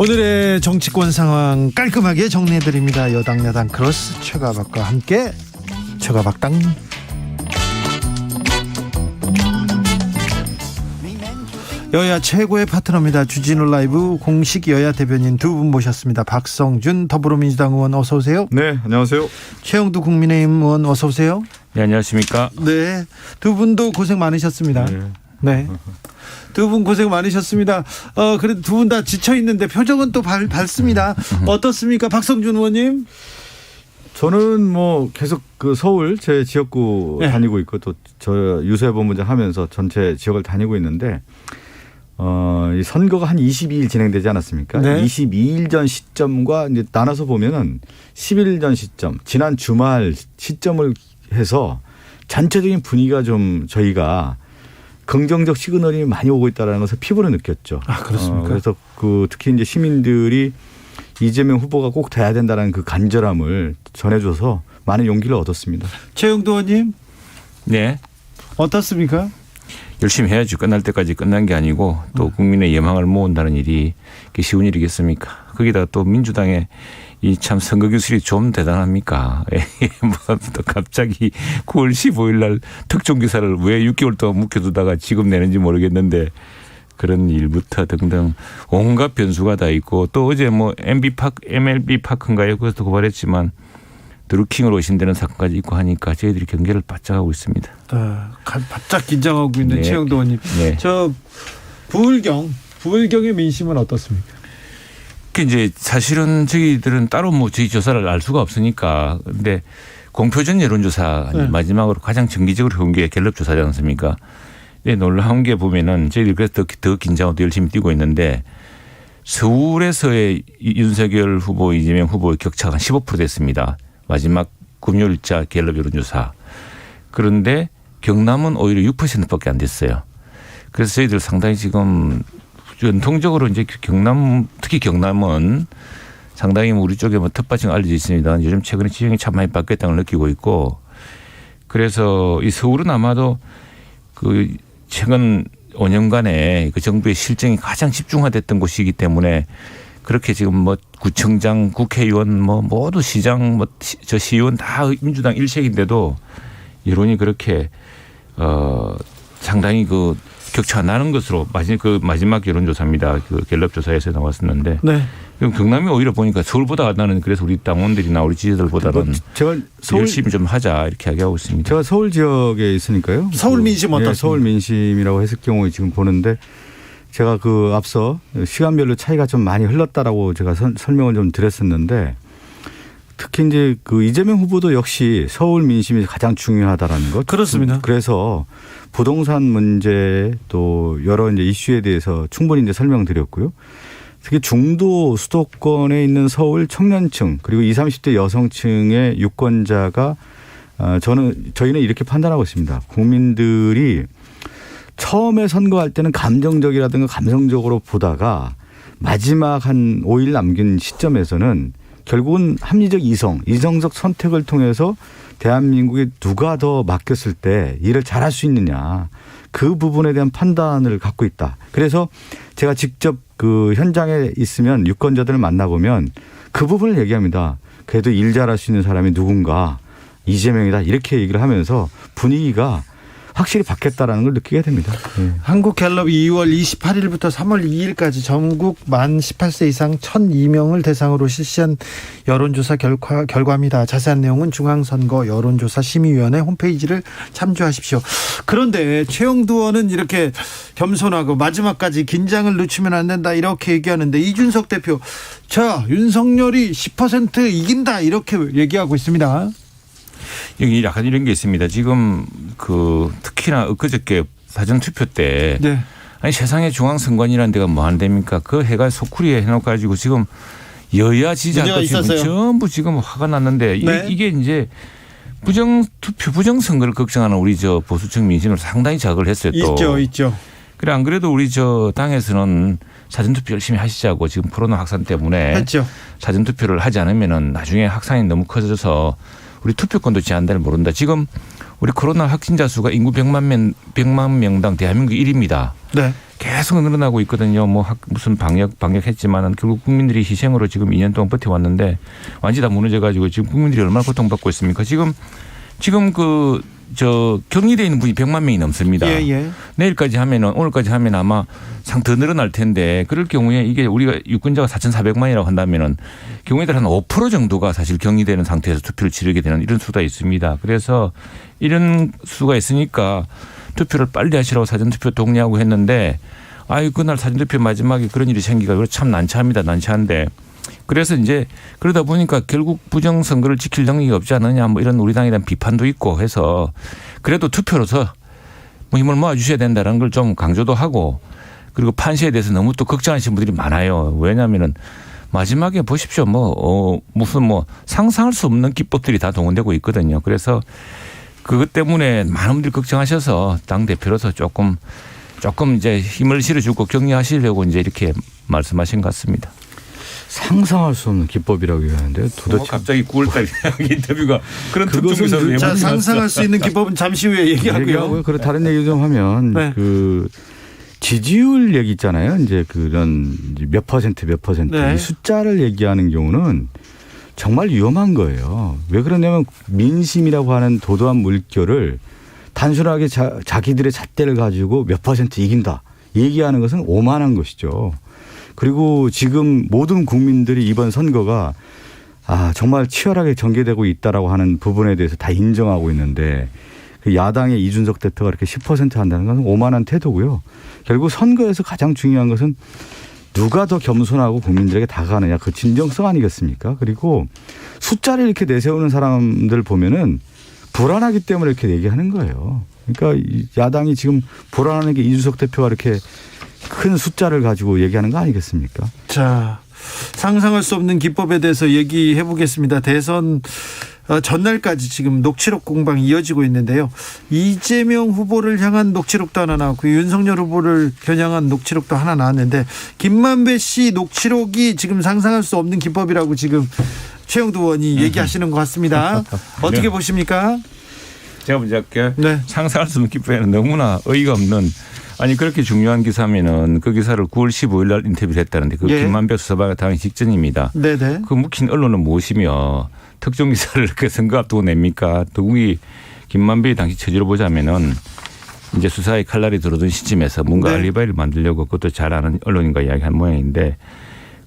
오늘의 정치권 상황 깔끔하게 정리해드립니다. 여당 야당 크로스 최가박과 함께 최가박당. 여야 최고의 파트너입니다. 주진우 라이브 공식 여야 대변인 두 분 모셨습니다. 박성준 더불어민주당 의원 어서 오세요. 네, 안녕하세요. 최영두 국민의힘 의원 어서 오세요. 네, 안녕하십니까. 네, 두 분도 고생 많으셨습니다. 네. 두 분 고생 많으셨습니다. 그래도 두 분 다 지쳐 있는데 표정은 또 밝습니다. 어떻습니까, 박성준 의원님? 저는 뭐 계속 그 서울 제 지역구 네. 다니고 있고 또 저 유세본부장 하면서 전체 지역을 다니고 있는데 이 선거가 한 22일 진행되지 않았습니까? 네. 22일 전 시점과 이제 나눠서 보면은 10일 전 시점, 지난 주말 시점을 해서 전체적인 분위기가 좀 저희가 긍정적 시그널이 많이 오고 있다는 것을 피부로 느꼈죠. 아, 그렇습니까? 그래서 특히 이제 시민들이 이재명 후보가 꼭 돼야 된다는 그 간절함을 전해줘서 많은 용기를 얻었습니다. 최영두 의원님 네. 어떻습니까? 열심히 해야지. 끝날 때까지 끝난 게 아니고 또 국민의 예망을 모은다는 일이 쉬운 일이겠습니까? 거기다가 또 민주당의 이 참 선거 기술이 좀 대단합니까? 또 갑자기 9월 15일 날 특종 기사를 왜 6개월 동안 묵혀두다가 지금 내는지 모르겠는데 그런 일부터 등등 온갖 변수가 다 있고 또 어제 뭐 MLB 파크인가요? 그것도 고발했지만 드루킹으로 의심되는 사건까지 있고 하니까 저희들이 경계를 바짝 하고 있습니다. 바짝 긴장하고 있는 네. 최영두 의원님. 네. 저 부울경의 민심은 어떻습니까? 이제 사실은 저희들은 따로 뭐 저희 조사를 알 수가 없으니까 근데 공표전 여론조사 네. 마지막으로 가장 정기적으로 해온 게 갤럽 조사지 않습니까? 근데 놀라운 게 보면은 저희들이 그래서 더 긴장하고 열심히 뛰고 있는데 서울에서의 윤석열 후보, 이재명 후보의 격차가 한 15% 됐습니다. 마지막 금요일자 갤럽 여론조사. 그런데 경남은 오히려 6%밖에 안 됐어요. 그래서 저희들 상당히 지금 전통적으로 이제 특히 경남은 상당히 우리 쪽에 뭐 텃밭이 알려져 있습니다. 요즘 최근에 지형이 참 많이 바뀌었다는 걸 느끼고 있고 그래서 이 서울은 아마도 그 최근 5년간의 그 정부의 실정이 가장 집중화됐던 곳이기 때문에 그렇게 지금 뭐 구청장, 국회의원 뭐 모두 시장 저 시의원 다 민주당 일색인데도 여론이 그렇게 상당히 그 격차가 나는 것으로 마지막 여론조사입니다. 그 갤럽 조사에서 나왔었는데 네. 그럼 경남이 오히려 보니까 서울보다 나는 그래서 우리 당원들이나 우리 지지자들보다는 제가 열심히 좀 하자 이렇게 이야기하고 있습니다. 제가 서울 지역에 있으니까요. 서울 민심 어떻습니까? 서울 민심이라고 했을 경우에 지금 보는데 제가 그 앞서 시간별로 차이가 좀 많이 흘렀다라고 제가 설명을 좀 드렸었는데 특히 이제 그 이재명 후보도 역시 서울 민심이 가장 중요하다라는 것. 그렇습니다. 그래서 부동산 문제 또 여러 이제 이슈에 대해서 충분히 이제 설명드렸고요. 특히 중도 수도권에 있는 서울 청년층 그리고 20, 30대 여성층의 유권자가 저희는 이렇게 판단하고 있습니다. 국민들이 처음에 선거할 때는 감정적이라든가 감성적으로 보다가 마지막 한 5일 남긴 시점에서는 결국은 합리적 이성적 선택을 통해서 대한민국에 누가 더 맡겼을 때 일을 잘할 수 있느냐 그 부분에 대한 판단을 갖고 있다. 그래서 제가 직접 그 현장에 있으면 유권자들을 만나보면 그 부분을 얘기합니다. 그래도 일 잘할 수 있는 사람이 누군가 이재명이다 이렇게 얘기를 하면서 분위기가 확실히 바뀌었다라는 걸 느끼게 됩니다. 네. 한국갤럽 2월 28일부터 3월 2일까지 전국 만 18세 이상 1,002명을 대상으로 실시한 여론조사 결과입니다. 자세한 내용은 중앙선거 여론조사 심의위원회 홈페이지를 참조하십시오. 그런데 최영두 의원은 이렇게 겸손하고 마지막까지 긴장을 늦추면 안 된다 이렇게 얘기하는데 이준석 대표 자 윤석열이 10% 이긴다 이렇게 얘기하고 있습니다. 여기 약간 이런 게 있습니다. 지금 특히나 엊그저께 사전투표 때 네. 아니 세상에 중앙선관위라는 데가 뭐 하는 데입니까? 그 해가 소쿠리에 해놓고 지금 여야 지지자도 지금 전부 지금 화가 났는데 네. 이게 이제 부정투표 부정선거를 걱정하는 우리 저 보수층 민심을 상당히 자극을 했어요. 또. 있죠. 그래 안 그래도 우리 저 당에서는 사전투표 열심히 하시자고 지금 코로나 확산 때문에 했죠. 사전투표를 하지 않으면은 나중에 확산이 너무 커져서 우리 투표권도 제한될 모른다. 지금 우리 코로나 확진자 수가 인구 100만 명당 대한민국 1위입니다. 네. 계속 늘어나고 있거든요. 뭐 무슨 방역했지만은 결국 국민들이 희생으로 지금 2년 동안 버텨왔는데 완전히 다 무너져가지고 지금 국민들이 얼마나 고통받고 있습니까? 지금 격리돼 있는 분이 100만 명이 넘습니다. 예. 내일까지 하면은 오늘까지 하면 아마 더 늘어날 텐데 그럴 경우에 이게 우리가 유권자가 4,400만이라고 한다면은 경우에 따라 한 5% 정도가 사실 격리되는 상태에서 투표를 치르게 되는 이런 수가 있습니다. 그래서 이런 수가 있으니까 투표를 빨리 하시라고 사전투표 독려하고 했는데 그날 사전투표 마지막에 그런 일이 생기가 참 난처합니다. 난처한데 그래서 이제 그러다 보니까 결국 부정선거를 지킬 능력이 없지 않느냐 뭐 이런 우리 당에 대한 비판도 있고 해서 그래도 투표로서 뭐 힘을 모아주셔야 된다는 걸 좀 강조도 하고 그리고 판시에 대해서 너무 또 걱정하시는 분들이 많아요. 왜냐하면은 마지막에 보십시오. 무슨 상상할 수 없는 기법들이 다 동원되고 있거든요. 그래서 그것 때문에 많은 분들이 걱정하셔서 당대표로서 조금 이제 힘을 실어주고 격려하시려고 이제 이렇게 말씀하신 것 같습니다. 상상할 수 없는 기법이라고 얘기하는데 도대체 갑자기 9월달 인터뷰가 그런 특종에서 자, 상상할 수 있는 기법은 잠시 후에 얘기하고요. 그리고 다른 얘기 좀 하면 네. 그 지지율 얘기 있잖아요. 이제 그런 몇 퍼센트 네. 이 숫자를 얘기하는 경우는 정말 위험한 거예요. 왜 그러냐면 민심이라고 하는 도도한 물결을 단순하게 자기들의 잣대를 가지고 몇 퍼센트 이긴다 얘기하는 것은 오만한 것이죠. 그리고 지금 모든 국민들이 이번 선거가 정말 치열하게 전개되고 있다라고 하는 부분에 대해서 다 인정하고 있는데 그 야당의 이준석 대표가 이렇게 10% 한다는 것은 오만한 태도고요. 결국 선거에서 가장 중요한 것은 누가 더 겸손하고 국민들에게 다가가느냐 그 진정성 아니겠습니까? 그리고 숫자를 이렇게 내세우는 사람들 보면은 불안하기 때문에 이렇게 얘기하는 거예요. 그러니까 야당이 지금 불안한 게 이준석 대표가 이렇게 큰 숫자를 가지고 얘기하는 거 아니겠습니까? 자, 상상할 수 없는 기법에 대해서 얘기해 보겠습니다. 대선 전날까지 지금 녹취록 공방이 이어지고 있는데요. 이재명 후보를 향한 녹취록도 하나 나왔고 윤석열 후보를 겨냥한 녹취록도 하나 나왔는데 김만배 씨 녹취록이 지금 상상할 수 없는 기법이라고 지금 최영두 의원이 얘기하시는 것 같습니다. 어떻게 네. 보십니까? 제가 먼저 할게요. 네. 상상할 수 없는 기법에는 너무나 어이가 없는 그렇게 중요한 기사면은 그 기사를 9월 15일 날 인터뷰를 했다는데 그 예. 김만배 수사가 당시 직전입니다. 네네. 그 묵힌 언론은 무엇이며 특정 기사를 이렇게 선거 앞두고 냅니까? 더욱이 김만배의 당시 처지로 보자면은 이제 수사의 칼날이 들어든 시점에서 뭔가 네. 알리바이를 만들려고 그것도 잘 아는 언론인과 이야기한 모양인데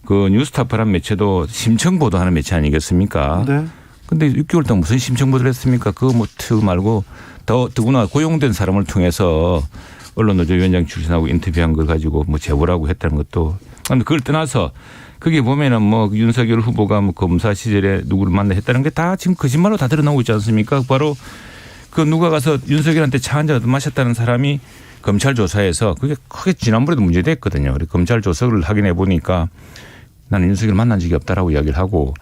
그 뉴스타파란 매체도 심층 보도하는 매체 아니겠습니까? 네. 근데 6개월 동안 무슨 심층 보도를 했습니까? 그거 말고 더구나 고용된 사람을 통해서 언론노조위원장 출신하고 인터뷰한 걸 가지고 제보라고 했다는 것도. 그런데 그걸 떠나서 그게 보면은 윤석열 후보가 검사 시절에 누구를 만나 했다는 게 다 지금 거짓말로 다 드러나고 있지 않습니까? 바로 그 누가 가서 윤석열한테 차 한 잔 마셨다는 사람이 검찰 조사에서 그게 크게 지난번에도 문제됐거든요. 검찰 조사를 확인해 보니까 나는 윤석열 만난 적이 없다라고 이야기를 하고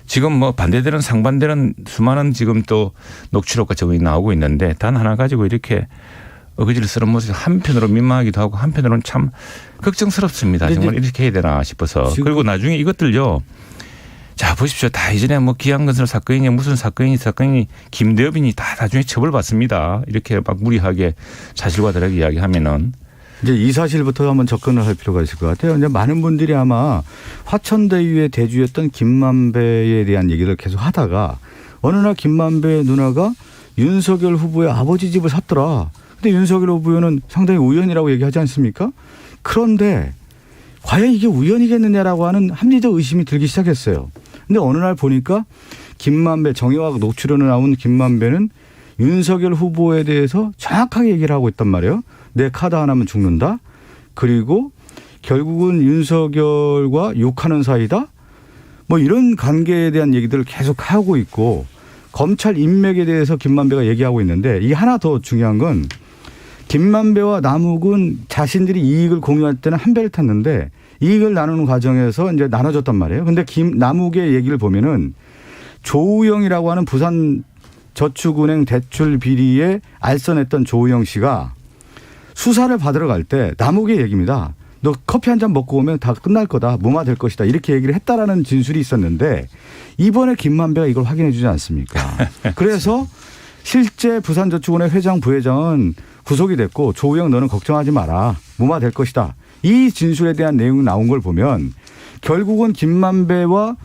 지금 반대되는 상반되는 수많은 지금 또 녹취록과 적응이 나오고 있는데 단 하나 가지고 이렇게 어거지를 쓰는 모습이 한편으로 민망하기도 하고 한편으로는 참 걱정스럽습니다. 정말 이렇게 해야 되나 싶어서. 그리고 나중에 이것들요. 자 보십시오. 다 이전에 기안건설 사건이니 무슨 사건이니 김대엽이니 다 나중에 처벌받습니다. 이렇게 막 무리하게 사실과 다르게 이야기하면은. 이제 이 사실부터 한번 접근을 할 필요가 있을 것 같아요. 이제 많은 분들이 아마 화천대유의 대주였던 김만배에 대한 얘기를 계속 하다가 어느 날 김만배 누나가 윤석열 후보의 아버지 집을 샀더라. 근데 윤석열 후보는 상당히 우연이라고 얘기하지 않습니까? 그런데 과연 이게 우연이겠느냐라고 하는 합리적 의심이 들기 시작했어요. 근데 어느 날 보니까 김만배 정의와 녹취록에 나온 김만배는 윤석열 후보에 대해서 정확하게 얘기를 하고 있단 말이에요. 내 카드 하나면 죽는다. 그리고 결국은 윤석열과 욕하는 사이다. 이런 관계에 대한 얘기들을 계속 하고 있고 검찰 인맥에 대해서 김만배가 얘기하고 있는데 이게 하나 더 중요한 건 김만배와 남욱은 자신들이 이익을 공유할 때는 한 배를 탔는데 이익을 나누는 과정에서 이제 나눠졌단 말이에요. 근데 남욱의 얘기를 보면은 조우영이라고 하는 부산저축은행 대출 비리에 알선했던 조우영 씨가 수사를 받으러 갈 때 남욱의 얘기입니다. 너 커피 한 잔 먹고 오면 다 끝날 거다. 무마될 것이다. 이렇게 얘기를 했다라는 진술이 있었는데 이번에 김만배가 이걸 확인해 주지 않습니까? 그래서 실제 부산저축은행 회장 부회장은 구속이 됐고 조우영 너는 걱정하지 마라. 무마될 것이다. 이 진술에 대한 내용이 나온 걸 보면 결국은 김만배와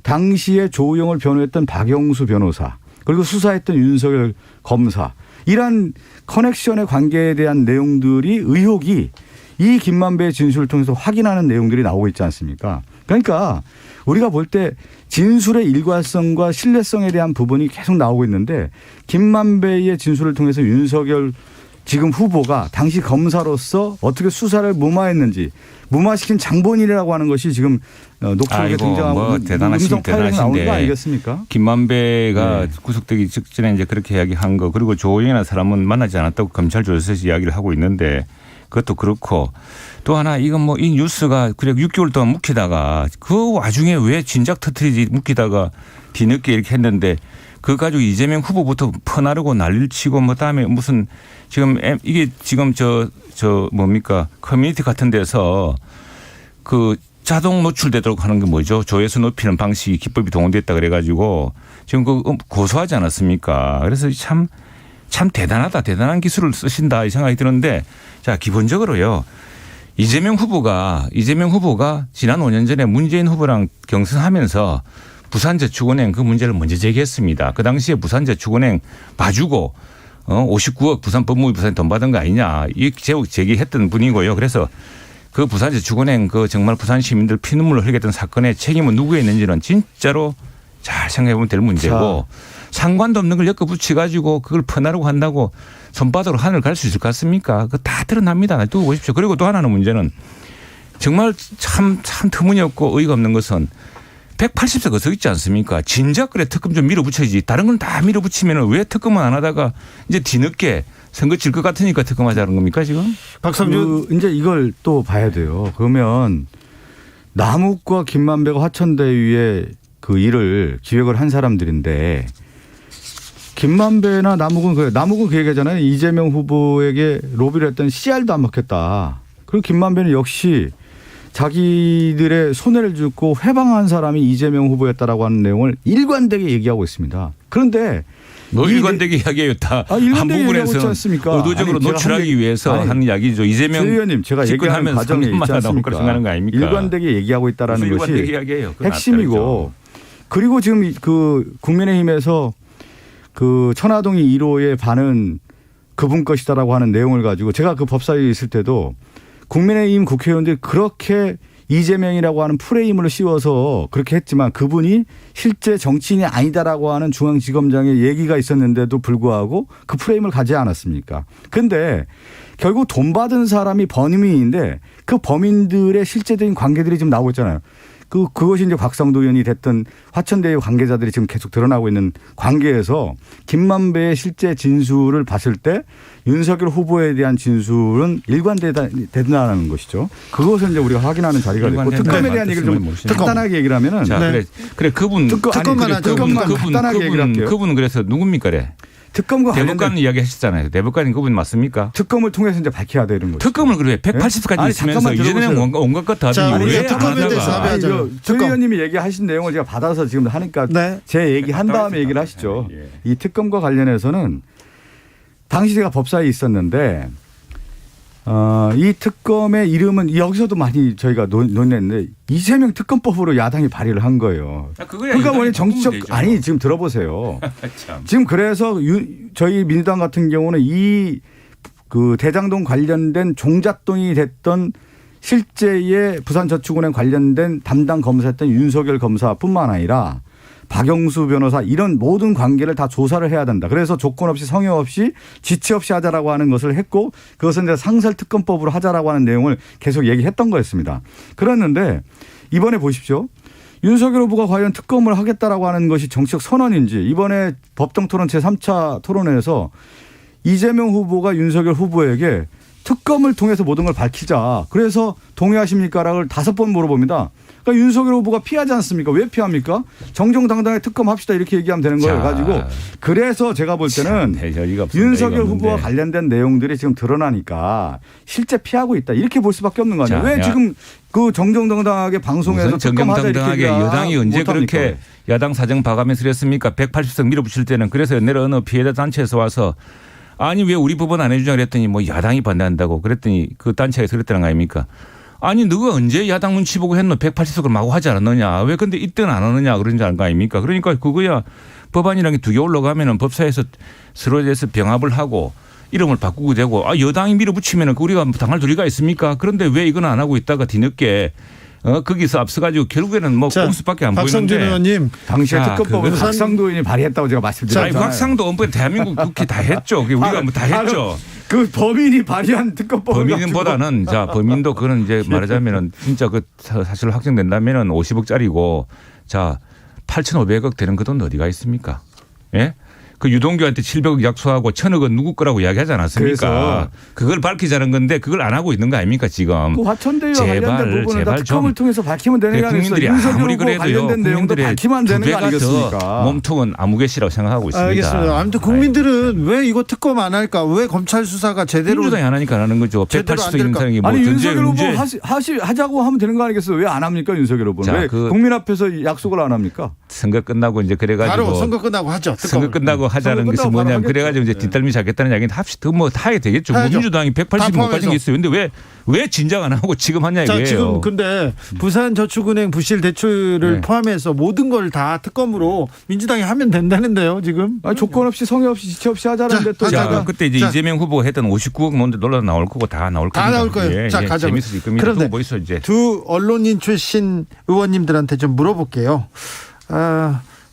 당시에 조우영을 변호했던 박영수 변호사 그리고 수사했던 윤석열 검사 이런 커넥션의 관계에 대한 내용들이 의혹이 이 김만배의 진술을 통해서 확인하는 내용들이 나오고 있지 않습니까? 그러니까 우리가 볼 때 진술의 일관성과 신뢰성에 대한 부분이 계속 나오고 있는데 김만배의 진술을 통해서 윤석열 지금 후보가 당시 검사로서 어떻게 수사를 무마했는지 무마시킨 장본인이라고 하는 것이 지금 녹취록에 등장하고 음성 파일에 나오는 거 아니겠습니까? 김만배가 네. 구속되기 직전에 이제 그렇게 이야기한 거 그리고 조우영이라는 사람은 만나지 않았다고 검찰 조사에서 이야기를 하고 있는데 그것도 그렇고 또 하나 이건 뭐 이 뉴스가 그래 6개월 동안 묵히다가 그 와중에 왜 진작 터트리지 묵히다가 뒤늦게 이렇게 했는데 그 가지고 이재명 후보부터 퍼나르고 난리를 치고 뭐 다음에 무슨 지금 이게 지금 저 뭡니까 커뮤니티 같은 데서 그 자동 노출되도록 하는 게 뭐죠? 조회수 높이는 방식이 기법이 동원됐다 그래가지고 지금 그 고소하지 않았습니까? 그래서 참 대단하다. 대단한 기술을 쓰신다 이 생각이 드는데 자 기본적으로요. 이재명 후보가 지난 5년 전에 문재인 후보랑 경선하면서 부산저축은행 그 문제를 먼저 제기했습니다. 그 당시에 부산저축은행 봐주고 59억 부산법무부 부산에 돈 받은 거 아니냐 이 제기했던 분이고요. 그래서 그 부산저축은행 그 정말 부산 시민들 피눈물을 흘렸던 사건의 책임은 누구에 있는지는 진짜로 잘 생각해 보면 될 문제고 상관도 없는 걸 엮어붙여 가지고 그걸 퍼나르고 한다고 손바닥으로 하늘 갈 수 있을 것 같습니까? 그거 다 드러납니다. 두고 보십시오. 그리고 또 하나는 문제는 정말 참 터무니없고 어이가 없는 것은 180석 거서 있지 않습니까? 진작 그래 특검 좀 밀어붙여야지. 다른 건 다 밀어붙이면 왜 특검은 안 하다가 이제 뒤늦게 선거 칠 것 같으니까 특검하자는 겁니까 지금? 박성준 이제 이걸 또 봐야 돼요. 그러면 남욱과 김만배가 화천대유의 그 일을 기획을 한 사람들인데 김만배나 남욱은 그 얘기하잖아요. 이재명 후보에게 로비를 했던 CR도 안 먹혔다. 그리고 김만배는 역시 자기들의 손해를 줍고 회방한 사람이 이재명 후보였다라고 하는 내용을 일관되게 얘기하고 있습니다. 그런데 뭐 일관되게 이야기해요. 다 한 부분에서 의도적으로 노출하기 위해서 한 이야기죠. 이재명 의원님 제가 얘기하는 과정에 있지 않습니까? 생각하는 거 아닙니까? 일관되게 얘기하고 있다라는 것이 핵심이고 다르죠. 그리고 지금 그 국민의힘에서 그 천화동이 1호의 반은 그분 것이다라고 하는 내용을 가지고 제가 그 법사위에 있을 때도 국민의힘 국회의원들이 그렇게 이재명이라고 하는 프레임을 씌워서 그렇게 했지만 그분이 실제 정치인이 아니다라고 하는 중앙지검장의 얘기가 있었는데도 불구하고 그 프레임을 가지 않았습니까? 그런데 결국 돈 받은 사람이 범인인데 그 범인들의 실제적인 관계들이 지금 나오고 있잖아요. 그것이 이제 곽상도 의원이 됐던 화천대유 관계자들이 지금 계속 드러나고 있는 관계에서 김만배의 실제 진술을 봤을 때 윤석열 후보에 대한 진술은 일관되다는 것이죠. 그것을 이제 우리가 확인하는 자리가 됐고 특검에 대한 얘기를 좀 간단하게 얘기를 하면은 자, 그래 그분만 간단하게 얘기를 할게요. 그분은 그래서 누굽니까? 그래. 특검과 대법관 이야기 하셨잖아요. 대법관이 그분 맞습니까? 특검을 통해서 이제 밝혀야 되는 거죠. 특검을 그래 180까지 있으면서 이제는 온갖 것 다 우리가 특검에 대해서 합의하죠. 조 의원님이 얘기하신 내용을 제가 받아서 지금 하니까 제 얘기 한 다음에 얘기를 하시죠. 이 특검과 관련해서는 당시 제가 법사위에 있었는데 이 특검의 이름은 여기서도 많이 저희가 논의했는데 이재명 특검법으로 야당이 발의를 한 거예요. 그러니까 원래 정치적 아니 지금 들어보세요. 지금 그래서 저희 민주당 같은 경우는 이 그 대장동 관련된 종잣돈이 됐던 실제의 부산저축은행 관련된 담당 검사였던 윤석열 검사뿐만 아니라 박영수 변호사 이런 모든 관계를 다 조사를 해야 된다. 그래서 조건 없이 성의 없이 지체 없이 하자라고 하는 것을 했고 그것은 이제 상설특검법으로 하자라고 하는 내용을 계속 얘기했던 거였습니다. 그랬는데 이번에 보십시오. 윤석열 후보가 과연 특검을 하겠다라고 하는 것이 정치적 선언인지 이번에 법정토론 제3차 토론회에서 이재명 후보가 윤석열 후보에게 특검을 통해서 모든 걸 밝히자. 그래서 동의하십니까라고 5번 물어봅니다. 그러니까 윤석열 후보가 피하지 않습니까? 왜 피합니까? 정정당당하게 특검합시다 이렇게 얘기하면 되는 거예요. 가지고 그래서 제가 볼 때는 윤석열 후보와 관련된 내용들이 지금 드러나니까 실제 피하고 있다 이렇게 볼 수밖에 없는 거 아니에요. 왜 지금 그 정정당당하게 방송에서 특검하자 이렇게 여당이 언제 그렇게 야당 사정 봐가면서 그랬습니까? 180석 밀어붙일 때는 그래서 옛날에 어느 피해자 단체에서 와서 아니 왜 우리 법원 안 해주냐 그랬더니 뭐 야당이 반대한다고 그랬더니 그 단체에서 그랬다는 거 아닙니까? 아니 너가 언제 야당 눈치 보고 했노 180석을 마구 하지 않았느냐 왜 근데 이때는 안 하느냐 그런 거 아닙니까? 그러니까 그거야 법안이라는 게 2개 올라가면은 법사에서 서로에 대해서 병합을 하고 이름을 바꾸고 되고 여당이 밀어붙이면은 우리가 당할 도리가 있습니까? 그런데 왜 이건 안 하고 있다가 뒤늦게 거기서 앞서가지고 결국에는 뭐 꼼수밖에 안 박성준 보이는데. 의원님 당시에 특검법은 박상도 의원이 발의했다고 제가 말씀드렸잖아요. 박상도 원본 대한민국 국회 다 했죠. 우리가 뭐 다 했죠. 그 범인이 발의한 특검법 범인보다는 자 범인도 그거는 이제 말하자면은 진짜 그 사실 확정된다면은 50억짜리고 자 8,500억 되는 그 돈 어디가 있습니까? 예? 그 유동규한테 700억 약속하고 1,000억은 누구 거라고 이야기하지 않았습니까? 그걸 밝히자는 건데 그걸 안 하고 있는 거 아닙니까 지금? 그 화천대유와 관련된 부분은 다 특검을 통해서 밝히면 되는 거 아니겠어요? 국민들이 아무리 그래도요. 관련된 내용도 밝히면 되는 거 아니겠습니까? 몸통은 아무개시라고 생각하고 있습니다. 알겠습니다. 아무튼 국민들은 왜 이거 특검 안 할까? 왜 검찰 수사가 제대로 민주당이 안 하니까 안 하는 거죠. 제대로 안 180석 있는 될까? 사람이 뭐 아니 전제 윤석열 후보 문제 하자고 하면 되는 거 아니겠어요? 왜 안 합니까 윤석열 후보는? 자, 왜 국민 앞에서 약속을 안 합니까? 선거 끝나고 이제 그래가지고 바로 선거 끝나고 하죠. 선거 끝나고 하자는 선거 것이 끝나고 뭐냐면 바로 그래가지고 이제 뒷덜미 잡겠다는 이야기는 합시다. 뭐 다 하게 되겠죠. 뭐 해야죠. 민주당이 180못 포함해서. 가진 게 있어요. 근데 왜 진작 안 하고 지금 하냐 자, 이거예요. 지금 근데 부산저축은행 부실 대출을 네. 포함해서 모든 걸 다 특검으로 민주당이 하면 된다는데요, 지금. 아니, 조건 없이 성의 없이 지체 없이 하자는데 또 자, 하다가. 그때 이제 자. 이재명 후보가 했던 59억 논데 놀러 나올 거고 다 나올 다 겁니다. 나올 거예요. 자, 가자. 재밌을 겁니다. 그런데 뭐 있어 이제. 두 언론인 출신 의원님들한테 좀 물어볼게요.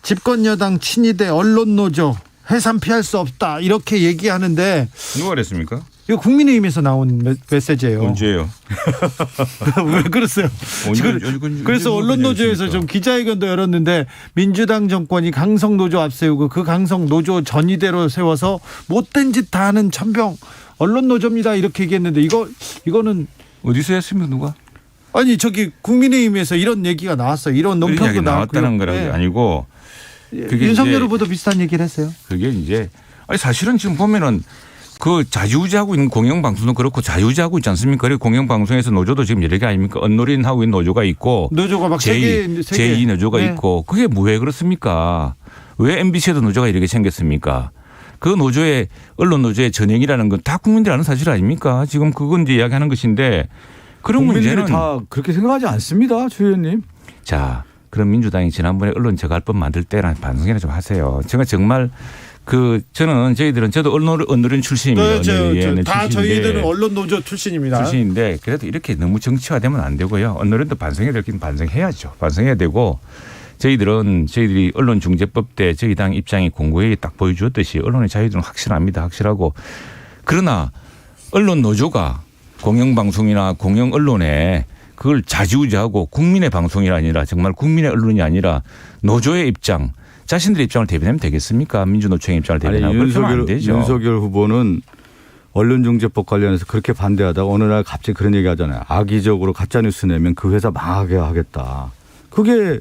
집권 여당 친이대 언론노조 해산 피할 수 없다 이렇게 얘기하는데 누가 그랬습니까? 이거 국민의힘에서 나온 메시지예요. 언제예요? 왜 그랬어요? 그래서 언론노조에서 좀 기자회견도 열었는데 민주당 정권이 강성노조 앞세우고 그 강성노조 전위대로 세워서 못된 짓 다 하는 천병 언론노조입니다 이렇게 얘기했는데 이거는 어디서 했습니까 누가? 아니 저기 국민의힘에서 이런 얘기가 나왔어요. 이런 논평도 이야기 나왔다는 거는 네. 아니고 그게 윤석열 이제 후보도 비슷한 얘기를 했어요. 그게 이제 아니 사실은 지금 보면은 그 자유지하고 있는 공영방송도 그렇고 자유지하고 있지 않습니까? 그리고 공영방송에서 노조도 지금 여러 개 아닙니까? 언론인하고 있는 노조가 있고 노조가 막 제2 노조가 네. 있고 그게 왜 그렇습니까? 왜 MBC에도 노조가 이렇게 생겼습니까? 그 노조의 언론 노조의 전형이라는 건 다 국민들이 아는 사실 아닙니까? 지금 그건 이제 이야기하는 것인데 그런 국민들이 문제는 다 그렇게 생각하지 않습니다, 주 의원님. 자, 그럼 민주당이 지난번에 언론 저갈법 만들 때랑 반성이나 좀 하세요. 제가 정말 저도 언론인 출신입니다. 다 저희들은 언론 노조 출신입니다. 출신인데 그래도 이렇게 너무 정치화되면 안 되고요. 언론인도 반성해야 될 건 반성해야죠. 반성해야 되고 저희들이 언론중재법 때 저희 당 입장이 공고히 딱 보여주었듯이 언론의 자유들은 확실합니다. 확실하고 그러나 언론 노조가 공영방송이나 공영언론에 그걸 좌지우지하고 국민의 방송이 아니라 정말 국민의 언론이 아니라 노조의 입장 자신들의 입장을 대변하면 되겠습니까? 민주노총의 입장을 대변하면 그렇게 하면 안 되죠. 윤석열 후보는 언론중재법 관련해서 그렇게 반대하다가 어느 날 갑자기 그런 얘기 하잖아요. 악의적으로 가짜뉴스 내면 그 회사 망하게 하겠다. 그게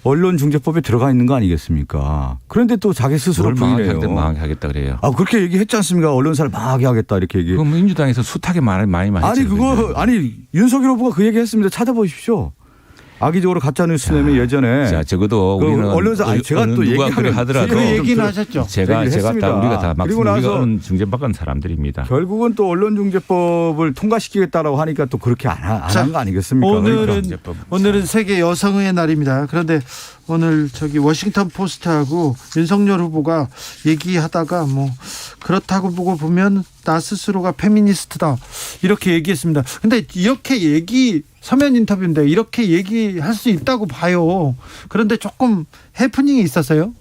언론중재법에 들어가 있는 거 아니겠습니까? 그런데 또 자기 스스로 부인해요. 망하게 하겠다 그래요. 그렇게 얘기했지 않습니까? 언론사를 망하게 하겠다 이렇게 얘기. 그럼 민주당에서 숱하게 많이 아니 윤석열 후보가 그 얘기했습니다. 찾아보십시오. 악의적으로 가짜뉴스 내면 예전에 자, 적어도 우리는 언론사 제가 또 얘기하면 하더라도 그 얘기는 하셨죠. 제가 다 우리가 다 막 그리고 우리가 나서 언론 중재받은 사람들입니다. 결국은 또 언론중재법을 통과시키겠다라고 하니까 또 그렇게 안 한 거 아니겠습니까? 오늘은 세계 여성의 날입니다. 그런데 오늘 워싱턴 포스트하고 윤석열 후보가 얘기하다가 뭐 그렇다고 보면 나 스스로가 페미니스트다 이렇게 얘기했습니다. 근데 이렇게 서면 인터뷰인데 이렇게 얘기할 수 있다고 봐요. 그런데 조금 해프닝이 있었어요.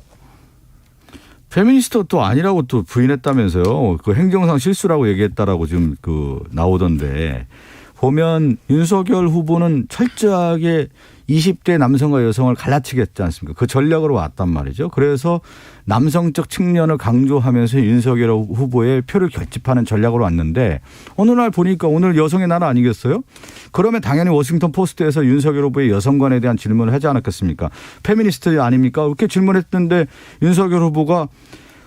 페미니스트 또 아니라고 또 부인했다면서요. 그 행정상 실수라고 얘기했다라고 지금 나오던데 보면 윤석열 후보는 철저하게 20대 남성과 여성을 갈라치겠지 않습니까? 그 전략으로 왔단 말이죠. 그래서 남성적 측면을 강조하면서 윤석열 후보의 표를 결집하는 전략으로 왔는데 어느 날 보니까 오늘 여성의 날 아니겠어요? 그러면 당연히 워싱턴 포스트에서 윤석열 후보의 여성관에 대한 질문을 하지 않았겠습니까? 페미니스트 아닙니까? 이렇게 질문했는데 윤석열 후보가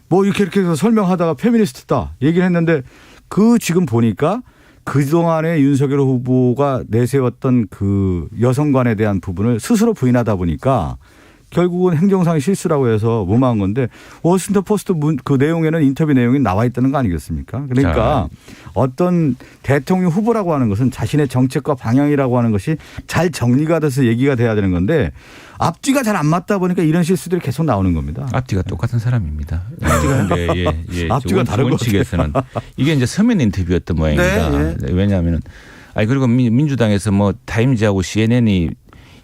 뭐 이렇게 해서 설명하다가 페미니스트다 얘기를 했는데 지금 보니까 그동안에 윤석열 후보가 내세웠던 그 여성관에 대한 부분을 스스로 부인하다 보니까 결국은 행정상의 실수라고 해서 무마한 건데 워싱턴 포스트 그 내용에는 인터뷰 내용이 나와 있다는 거 아니겠습니까? 그러니까 어떤 대통령 후보라고 하는 것은 자신의 정책과 방향이라고 하는 것이 잘 정리가 돼서 얘기가 돼야 되는 건데 앞뒤가 잘 안 맞다 보니까 이런 실수들이 계속 나오는 겁니다. 앞뒤가 똑같은 사람입니다. 앞뒤가 다른 원칙에서는 이게 이제 서면 인터뷰였던 모양입니다. 네, 왜냐하면은 그리고 민주당에서 뭐 타임즈하고 CNN이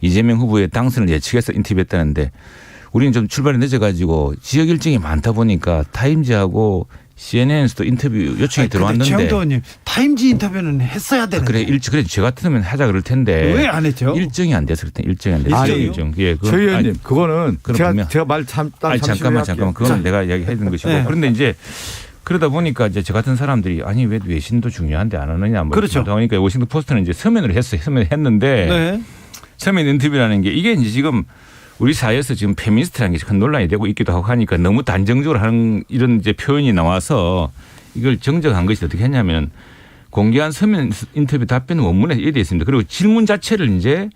이재명 후보의 당선을 예측해서 인터뷰했다는데 우리는 좀 출발이 늦어가지고 지역 일정이 많다 보니까 타임즈하고 CNN에서도 인터뷰 요청이 들어왔는데 최영도 의원님 타임즈 인터뷰는 했어야 되는데. 그래 저 같으면 하자 그럴 텐데 왜 안 했죠? 일정이 안 돼서 그랬더니 일정이 안 돼서 일정. 예, 최 의원님 그거는 제가 말 잠깐만 그건 내가 이야기해야 되는 것이고 네. 그런데 이제 그러다 보니까 이제 저 같은 사람들이 아니 왜 외신도 중요한데 안 하느냐 뭐 그렇죠. 그러니까 워싱턴 포스트는 이제 서면으로 했어요. 서면을 했는데 네. 서면 인터뷰라는 게 이게 이제 지금 우리 사회에서 지금 페미니스트라는 게 큰 논란이 되고 있기도 하고 하니까 너무 단정적으로 하는 이런 이제 표현이 나와서 이걸 정정한 것이 어떻게 했냐면 공개한 서면 인터뷰 답변 원문에 이래 되어 있습니다. 그리고 질문 자체를 이제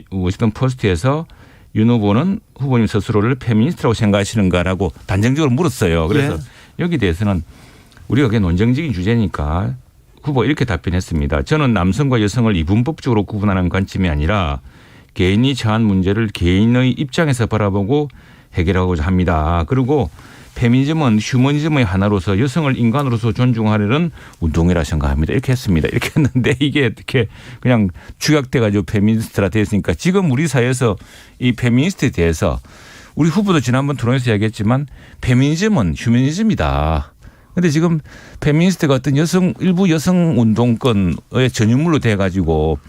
워싱턴 포스트에서 윤 후보는 후보님 스스로를 페미니스트라고 생각하시는가라고 단정적으로 물었어요. 그래서 여기 대해서는 우리가 그게 논쟁적인 주제니까 후보가 이렇게 답변했습니다. 저는 남성과 여성을 이분법적으로 구분하는 관점이 아니라 개인이 처한 문제를 개인의 입장에서 바라보고 해결하고자 합니다. 그리고 페미니즘은 휴머니즘의 하나로서 여성을 인간으로서 존중하려는 운동이라 생각합니다. 이렇게 했습니다. 이렇게 했는데 이게 어떻게 그냥 축약돼 가지고 페미니스트라 됐으니까 지금 우리 사회에서 이 페미니스트에 대해서 우리 후보도 지난번 토론에서 이야기했지만 페미니즘은 휴머니즘이다. 그런데 지금 페미니스트가 어떤 일부 여성 운동권의 전유물로 돼 가지고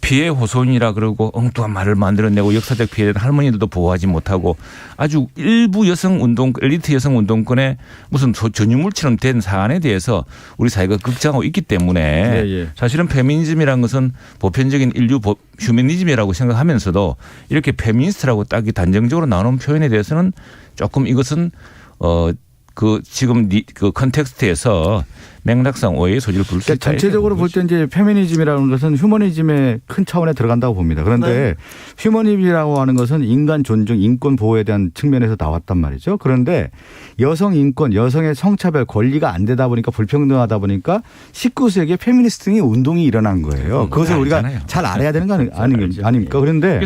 피해 호소인이라 그러고 엉뚱한 말을 만들어내고 역사적 피해된 할머니들도 보호하지 못하고 아주 일부 여성 운동 엘리트 여성 운동권의 무슨 전유물처럼 된 사안에 대해서 우리 사회가 걱정하고 있기 때문에 사실은 페미니즘이라는 것은 보편적인 인류 휴머니즘이라고 생각하면서도 이렇게 페미니스트라고 딱히 단정적으로 나오는 표현에 대해서는 조금 이것은 그 지금 그 컨텍스트에서 맥락상 오해의 소지를 부를 수 있다. 전체적으로 볼 때 이제 페미니즘이라는 것은 휴머니즘의 큰 차원에 들어간다고 봅니다. 그런데 휴머니즘이라고 하는 것은 인간 존중, 인권 보호에 대한 측면에서 나왔단 말이죠. 그런데 여성 인권, 여성의 성차별 권리가 안 되다 보니까 불평등하다 보니까 19세기에 페미니스트 운동이 일어난 거예요. 그것을 우리가 알잖아요. 잘 알아야 되는 거 아닙니까? 그런데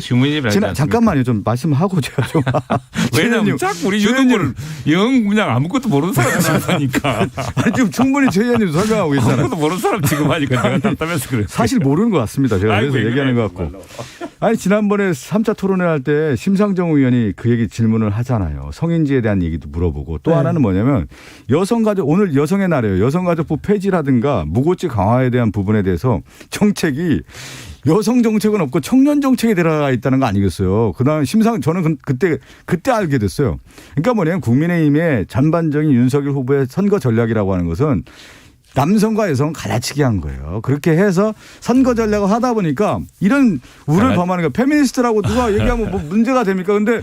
잠깐만요. 좀 말씀하고 제가 좀. 왜냐하면 자꾸 우리 유튜브를 영 그냥 아무것도 모르는 사람 하니까. 아니 지금 충분히 최 의원님 설명하고 계시잖아요. 아무것도 모르는 사람 지금 하니까 내가 답답해서 그래요. 사실 모르는 것 같습니다. 제가 그래서 얘기하는 것 같고. 아니 지난번에 3차 토론회 할 때 심상정 의원이 그 얘기 질문을 하잖아요. 성인지에 대한 얘기도 물어보고 또 하나는 뭐냐면 여성가족 오늘 여성의 날이에요. 여성가족부 폐지라든가 무고죄 강화에 대한 부분에 대해서 정책이 여성 정책은 없고 청년 정책에 들어가 있다는 거 아니겠어요. 그다음 저는 그때 알게 됐어요. 그러니까 뭐냐면 국민의힘의 전반적인 윤석열 후보의 선거 전략이라고 하는 것은 남성과 여성은 갈라치기 한 거예요. 그렇게 해서 선거 전략을 하다 보니까 이런 우를 범하는 거예요. 페미니스트라고 누가 얘기하면 뭐 문제가 됩니까? 근데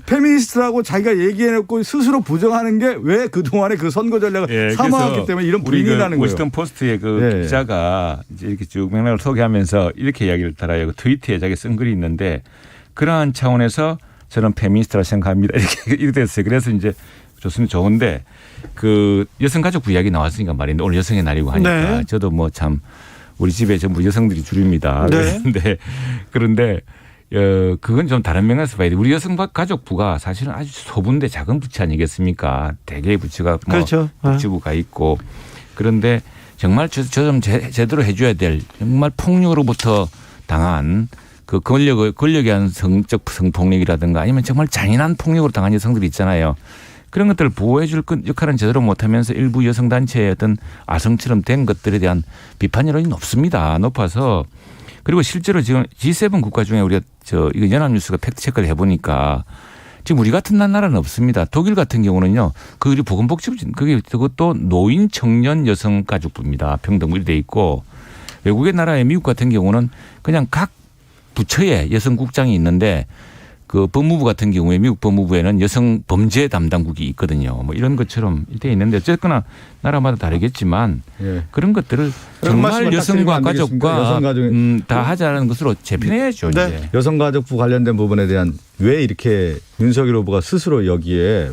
페미니스트라고 자기가 얘기해놓고 스스로 부정하는 게 왜 그동안에 그 선거 전략을 삼아왔기 때문에 이런 불이익이 나는 거예요. 워싱턴 포스트의 그 기자가 이제 이렇게 쭉 맥락을 소개하면서 이렇게 이야기를 달아요. 그 트위터에 자기 쓴 글이 있는데 그러한 차원에서 저는 페미니스트라 생각합니다. 이렇게 됐어요. 그래서 이제 좋습니다. 좋은데 그 여성가족부 이야기 나왔으니까 말인데 오늘 여성의 날이고 하니까 저도 뭐 참 우리 집에 전부 여성들이 주류입니다. 그런데 그건 좀 다른 면에서 봐야 돼. 우리 여성가족부가 사실은 아주 소분대 작은 부처 아니겠습니까? 대개의 부처가 뭐 그렇죠. 복지부가 있고 그런데 정말 저 좀 제대로 해줘야 될 정말 폭력으로부터 당한 그 권력에 의한 성적 성폭력이라든가 아니면 정말 잔인한 폭력으로 당한 여성들이 있잖아요. 그런 것들을 보호해 줄 역할은 제대로 못하면서 일부 여성단체의 어떤 아성처럼 된 것들에 대한 비판 여론이 높아서 그리고 실제로 지금 G7 국가 중에 우리가 이거 연합뉴스가 팩트체크를 해보니까 지금 우리 같은 나라는 없습니다. 독일 같은 경우는요. 그게 보건복지부 그것도 노인 청년 여성 가족부입니다. 평등이 돼 있고 외국의 나라의 미국 같은 경우는 그냥 각 부처에 여성국장이 있는데 그 법무부 같은 경우에 미국 법무부에는 여성 범죄 담당국이 있거든요. 뭐 이런 것처럼 돼 있는데 어쨌거나 나라마다 다르겠지만 예. 그런 것들을 정말 여성과 가족과 여성가족 다 하자는 것으로 재편해야죠. 네. 이제. 여성가족부 관련된 부분에 대한 왜 이렇게 윤석열 후보가 스스로 여기에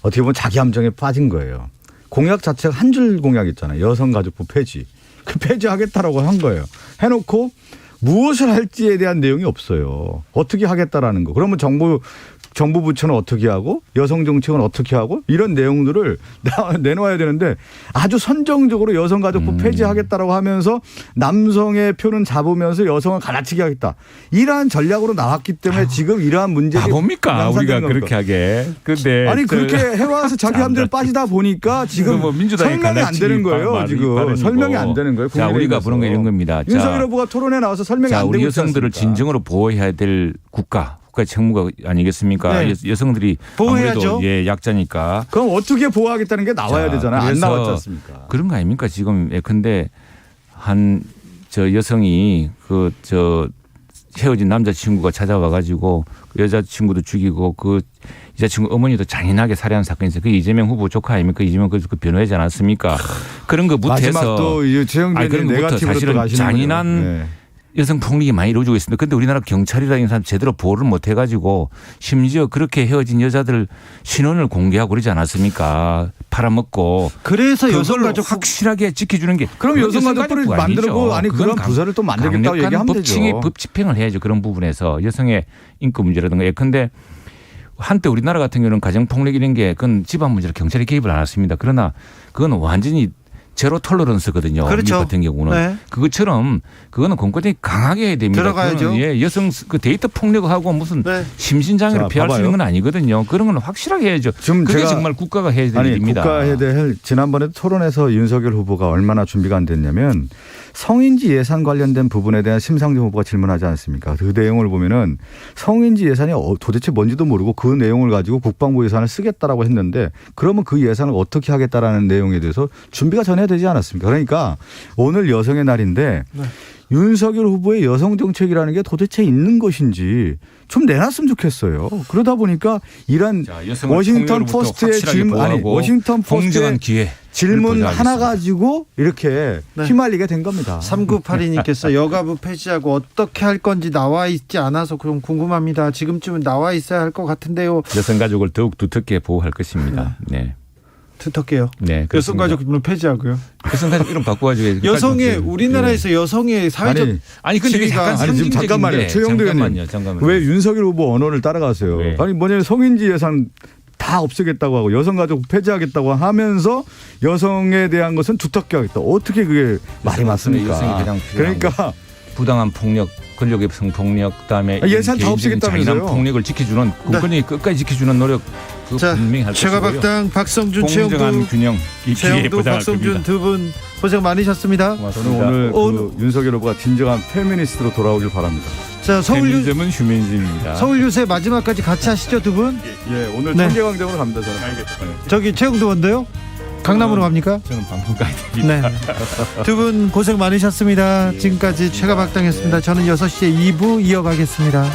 어떻게 보면 자기 함정에 빠진 거예요. 공약 자체가 한 줄 공약 있잖아요. 여성가족부 폐지. 그 폐지하겠다라고 한 거예요. 해놓고 무엇을 할지에 대한 내용이 없어요. 어떻게 하겠다라는 거. 그러면 정부 부처는 어떻게 하고 여성 정책은 어떻게 하고 이런 내용들을 내놓아야 되는데 아주 선정적으로 여성가족부 폐지하겠다라고 하면서 남성의 표는 잡으면서 여성을 갈라치기 하겠다. 이러한 전략으로 나왔기 때문에 지금 이러한 문제가 뭡니까 우리가 그렇게 하게. 근데 아니 그렇게 해와서 자기 함대로 빠지다 보니까 지금 뭐 민주당이 설명이 안 되는 거예요. 지금 설명이 안 되는 거예요. 자 우리가 보는 게 이런 겁니다. 윤석열 후보가 토론에 나와서 설명이 자 안 되고 우리 있지 여성들을 않습니까? 진정으로 보호해야 될 국가의 책무가 아니겠습니까? 네. 여성들이 보호해야죠. 아무래도 약자니까. 그럼 어떻게 보호하겠다는 게 나와야 자, 되잖아요. 안 그래서 나왔지 않습니까? 그런 거 아닙니까 지금 예컨대 한 저 여성이 그 저 헤어진 남자친구가 찾아와가지고 그 여자친구도 죽이고 그 여자친구 어머니도 잔인하게 살해한 사건이 있어요. 그 이재명 후보 조카 아닙니까? 이재명 그 변호하지 않았습니까? 그런 거 마지막 못해서 또 최영준이 그런 것부터 네거티브로 사실은 또 가시는 잔인한 거예요. 네. 여성 폭력이 많이 이루어지고 있습니다. 그런데 우리나라 경찰이라는 사람 제대로 보호를 못 해가지고 심지어 그렇게 헤어진 여자들 신원을 공개하고 그러지 않았습니까? 팔아먹고. 그래서 그걸 여성가족 확실하게 지켜주는 게. 그럼 여성가족부를 여성가족부가 만들고 아니죠. 아니 그런 그건 부서를 또 만들겠다고 강력한 얘기하면 법칙의 되죠. 법 집행을 해야죠. 그런 부분에서 여성의 인권 문제라든가. 예컨대 한때 우리나라 같은 경우는 가정폭력 이런 게 그건 집안 문제로 경찰이 개입을 안 했습니다. 그러나 그건 완전히 제로 톨러런스거든요. 그렇죠. 미국 같은 경우는. 네. 그것처럼 그거는 공권력이 강하게 해야 됩니다. 들어가야죠. 그거는 예, 여성 그 데이터 폭력하고 무슨 네. 심신장애를 자, 피할 수 봐봐요. 있는 건 아니거든요. 그런 건 확실하게 해야죠. 지금 그게 제가 정말 국가가 해야 될 아니 일입니다. 국가 해야 될 지난번에 토론에서 윤석열 후보가 얼마나 준비가 안 됐냐면 성인지 예산 관련된 부분에 대한 심상정 후보가 질문하지 않습니까? 그 내용을 보면은 성인지 예산이 도대체 뭔지도 모르고 그 내용을 가지고 국방부 예산을 쓰겠다라고 했는데 그러면 그 예산을 어떻게 하겠다라는 내용에 대해서 준비가 전혀 되지 않았습니까? 그러니까 오늘 여성의 날인데 네. 윤석열 후보의 여성 정책이라는 게 도대체 있는 것인지 좀 내놨으면 좋겠어요. 그러다 보니까 이런 자, 여성을 워싱턴 폭력으로부터 포스트의 확실하게 질문 아니 보호하고 워싱턴 포스트의 공정한 기회 질문 하나 가지고 이렇게 네. 휘말리게 된 겁니다. 3982님께서 여가부 폐지하고 어떻게 할 건지 나와 있지 않아서 그럼 궁금합니다. 지금쯤은 나와 있어야 할 것 같은데요. 여성 가족을 더욱 두텁게 보호할 것입니다. 네. 두텁게요. 네. 그렇습니다. 여성가족부는 폐지하고요. 여성 가족 이름 바꿔가지고 여성의 우리나라에서 여성의 사회적 아니 근데 이게 약간 아니 지금 잠깐만요. 최영도 의원님 잠깐만요. 왜 윤석열 후보 언어를 따라가세요? 네. 아니 뭐냐면 성인지 예산 다 없애겠다고 하고 여성가족 폐지하겠다고 하면서 여성에 대한 것은 두텁게 하겠다. 어떻게 그게 말이 맞습니까? 여성이 가장 필요한 그러니까 부당한 폭력, 권력의 성폭력, 그다음에 예산 다 개인적인 없애겠다면서요. 잔인한 폭력을 지켜주는 국권이 끝까지 지켜주는 노력 그거 자, 분명히 할 것이고요. 최가박당 박성준, 공정한 최영두, 균형 이 기회에 최영두, 보장할 박성준 겁니다. 두 분 고생 많으셨습니다. 저는 오늘 그 윤석열 후보가 진정한 페미니스트로 돌아오길 바랍니다. 자, 페미니즘은 휴머니즘입니다. 서울 유세 마지막까지 같이 하시죠, 두 분? 예, 오늘 네. 청계광장으로 갑니다. 저는. 저기 최영두 원도요? 강남으로 갑니까? 저는 방송 가야 됩니다. 네. 두 분 고생 많으셨습니다. 지금까지 최가박당이었습니다. 저는 6시에 2부 이어가겠습니다.